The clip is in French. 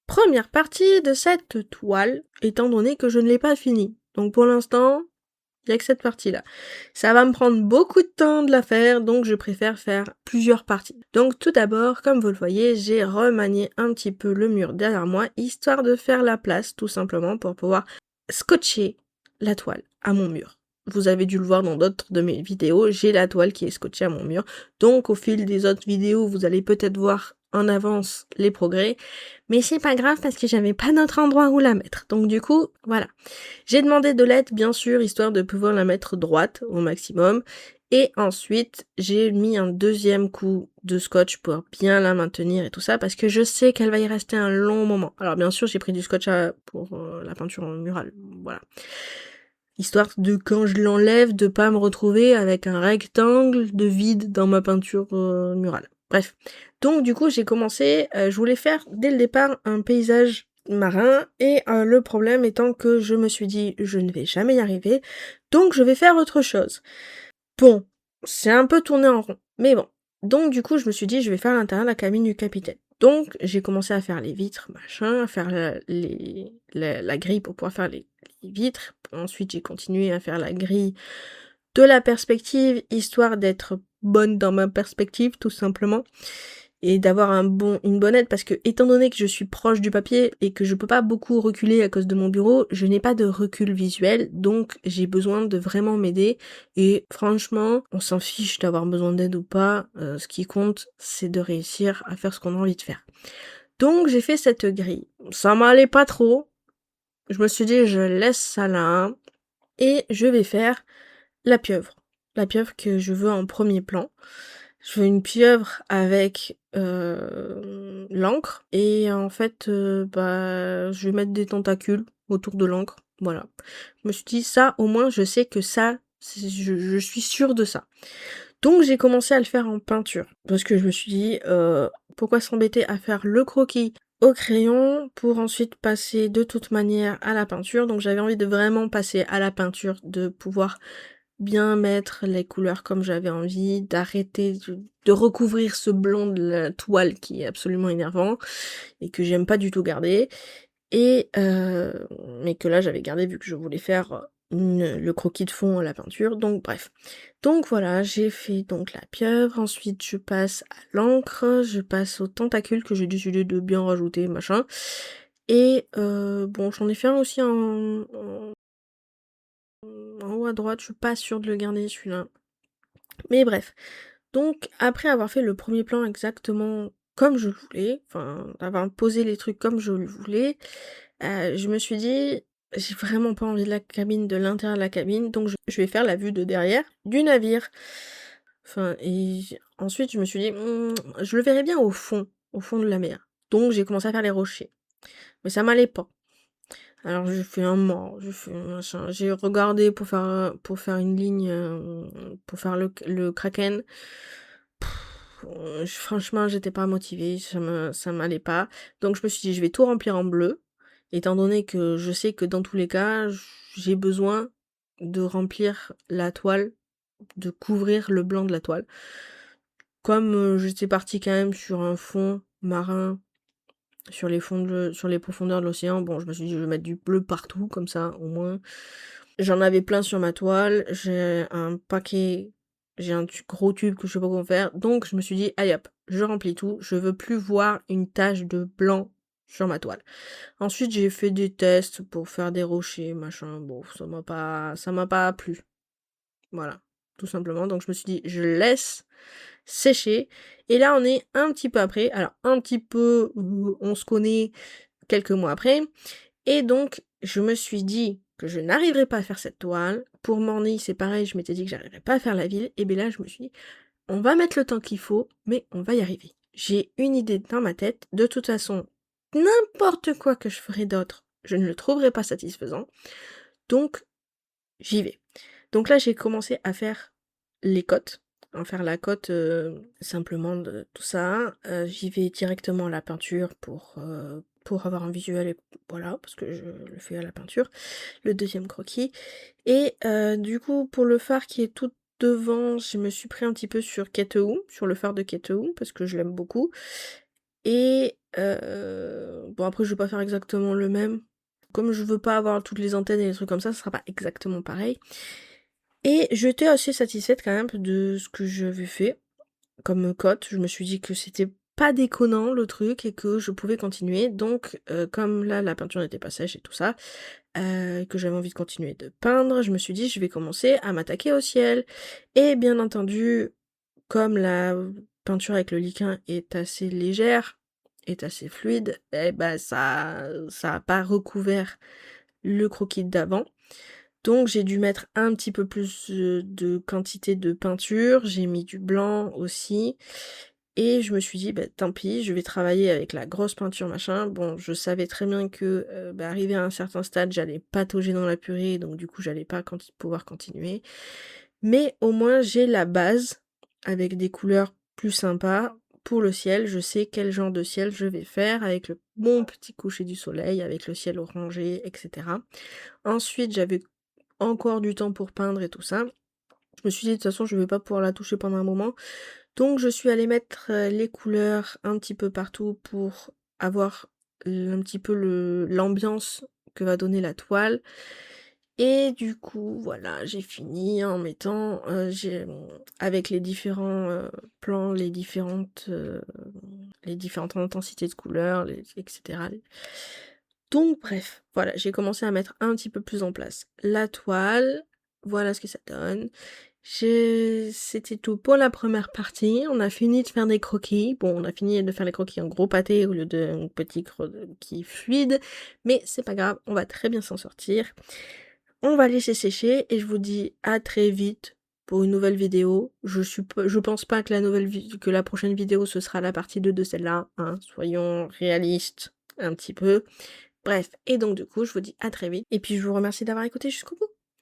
première partie de cette toile, étant donné que je ne l'ai pas finie. Donc pour l'instant, il n'y a que cette partie-là. Ça va me prendre beaucoup de temps de la faire, donc je préfère faire plusieurs parties. Donc tout d'abord, comme vous le voyez, j'ai remanié un petit peu le mur derrière moi, histoire de faire la place, tout simplement, pour pouvoir scotcher la toile à mon mur. Vous avez dû le voir dans d'autres de mes vidéos, j'ai la toile qui est scotchée à mon mur. Donc au fil des autres vidéos, vous allez peut-être voir en avance les progrès. Mais c'est pas grave parce que j'avais pas d'autre endroit où la mettre. Donc du coup, voilà. J'ai demandé de l'aide, bien sûr, histoire de pouvoir la mettre droite au maximum. Et ensuite, j'ai mis un deuxième coup de scotch pour bien la maintenir et tout ça, parce que je sais qu'elle va y rester un long moment. Alors bien sûr, j'ai pris du scotch pour la peinture murale, voilà. Histoire de, quand je l'enlève, de pas me retrouver avec un rectangle de vide dans ma peinture murale. Bref. Donc du coup, j'ai commencé, je voulais faire dès le départ un paysage marin, et le problème étant que je me suis dit, je ne vais jamais y arriver, donc je vais faire autre chose. Bon, c'est un peu tourné en rond, mais bon. Donc du coup, je me suis dit, je vais faire l'intérieur de la cabine du capitaine. Donc j'ai commencé à faire les vitres, machin, à faire la grille pour pouvoir faire les vitres. Ensuite, j'ai continué à faire la grille de la perspective, histoire d'être bonne dans ma perspective, tout simplement, et d'avoir une bonne aide, parce que étant donné que je suis proche du papier et que je peux pas beaucoup reculer à cause de mon bureau, je n'ai pas de recul visuel, donc j'ai besoin de vraiment m'aider. Et franchement, on s'en fiche d'avoir besoin d'aide ou pas, ce qui compte, c'est de réussir à faire ce qu'on a envie de faire. Donc j'ai fait cette grille. Ça m'allait pas trop. Je me suis dit, je laisse ça là, et je vais faire la pieuvre. La pieuvre que je veux en premier plan. Je veux une pieuvre avec l'encre, et en fait, je vais mettre des tentacules autour de l'encre. Voilà. Je me suis dit, ça, au moins, je sais que ça, je suis sûre de ça. Donc j'ai commencé à le faire en peinture, parce que je me suis dit, pourquoi s'embêter à faire le croquis au crayon pour ensuite passer de toute manière à la peinture. Donc j'avais envie de vraiment passer à la peinture, de pouvoir bien mettre les couleurs comme j'avais envie, d'arrêter de recouvrir ce blanc de la toile qui est absolument énervant et que j'aime pas du tout garder, et mais que là j'avais gardé vu que je voulais faire le croquis de fond à la peinture. Donc bref. Donc voilà, j'ai fait donc la pieuvre, ensuite je passe à l'encre, je passe aux tentacules que j'ai décidé de bien rajouter, machin. Et bon, j'en ai fait un aussi en haut à droite, je suis pas sûre de le garder celui-là. Mais bref. Donc après avoir fait le premier plan exactement comme je le voulais, enfin avoir posé les trucs comme je le voulais, je me suis dit, j'ai vraiment pas envie de la cabine, de l'intérieur de la cabine, donc je vais faire la vue de derrière du navire. Enfin, et ensuite je me suis dit, je le verrai bien au fond de la mer. Donc j'ai commencé à faire les rochers. Mais ça m'allait pas. Alors j'ai fait un mort, j'ai fait un machin, j'ai regardé pour faire une ligne, pour faire le kraken. Franchement, j'étais pas motivée, ça m'allait pas. Donc je me suis dit, je vais tout remplir en bleu, étant donné que je sais que dans tous les cas, j'ai besoin de remplir la toile, de couvrir le blanc de la toile. Comme j'étais partie quand même sur un fond marin, sur les profondeurs de l'océan, bon, je me suis dit, je vais mettre du bleu partout, comme ça, au moins. J'en avais plein sur ma toile, j'ai un gros tube que je sais pas comment faire, donc je me suis dit, allez hop, je remplis tout, je veux plus voir une tache de blanc sur ma toile. Ensuite, j'ai fait des tests pour faire des rochers, machin, bon, ça m'a pas plu. Voilà, tout simplement, donc je me suis dit, je laisse sécher, et là, on est un petit peu après, alors un petit peu, on se connaît quelques mois après, et donc, je me suis dit que je n'arriverais pas à faire cette toile. Pour Morny, c'est pareil, je m'étais dit que j'arriverais pas à faire la ville. Et bien là, je me suis dit, on va mettre le temps qu'il faut, mais on va y arriver. J'ai une idée dans ma tête. De toute façon, n'importe quoi que je ferai d'autre, je ne le trouverai pas satisfaisant. Donc, j'y vais. Donc là, j'ai commencé à faire les côtes. À faire la côte simplement de tout ça. J'y vais directement à la peinture pour avoir un visuel, et voilà, parce que je le fais à la peinture. Le deuxième croquis. Et du coup, pour le phare qui est tout devant, je me suis pris un petit peu sur Keteou, sur le phare de Keteou, parce que je l'aime beaucoup. et bon après je vais pas faire exactement le même. Comme je veux pas avoir toutes les antennes et les trucs comme ça sera pas exactement pareil. Et j'étais assez satisfaite quand même de ce que j'avais fait comme cote. Je me suis dit que c'était pas déconnant le truc et que je pouvais continuer. Donc comme là la peinture n'était pas sèche et tout ça, que j'avais envie de continuer de peindre, je me suis dit: «Je vais commencer à m'attaquer au ciel» et bien entendu, comme la peinture avec le liquin est assez légère, est assez fluide, et bah, ça a pas recouvert le croquis d'avant. Donc j'ai dû mettre un petit peu plus, de quantité de peinture, j'ai mis du blanc aussi et je me suis dit: «Bah, tant pis, je vais travailler avec la grosse peinture machin». Bon, je savais très bien que, bah, arrivé à un certain stade, j'allais patauger dans la purée, donc du coup, j'allais pas pouvoir continuer. Mais au moins, j'ai la base avec des couleurs plus sympas pour le ciel. Je sais quel genre de ciel je vais faire avec le bon petit coucher du soleil, avec le ciel orangé et cetera. Ensuite, j'avais encore du temps pour peindre et tout ça. Je me suis dit: «De toute façon, je vais pas pouvoir la toucher pendant un moment». Donc je suis allée mettre, les couleurs un petit peu partout pour avoir un petit peu l'ambiance que va donner la toile et du coup, voilà, j'ai fini en mettant, avec les différents, plans, les différentes intensités de couleurs, et cetera. Donc bref, voilà, j'ai commencé à mettre un petit peu plus en place la toile, voilà ce que ça donne. C'était tout pour la première partie. On a fini de faire des croquis. Bon, on a fini de faire les croquis en gros pâté au lieu de petits croquis fluides, mais c'est pas grave, on va très bien s'en sortir. On va laisser sécher et je vous dis à très vite pour une nouvelle vidéo. Je pense pas que que la prochaine vidéo ce sera la partie 2 de celle-là, hein. Soyons réalistes un petit peu. Bref, et donc du coup, je vous dis à très vite et puis je vous remercie d'avoir écouté jusqu'au bout.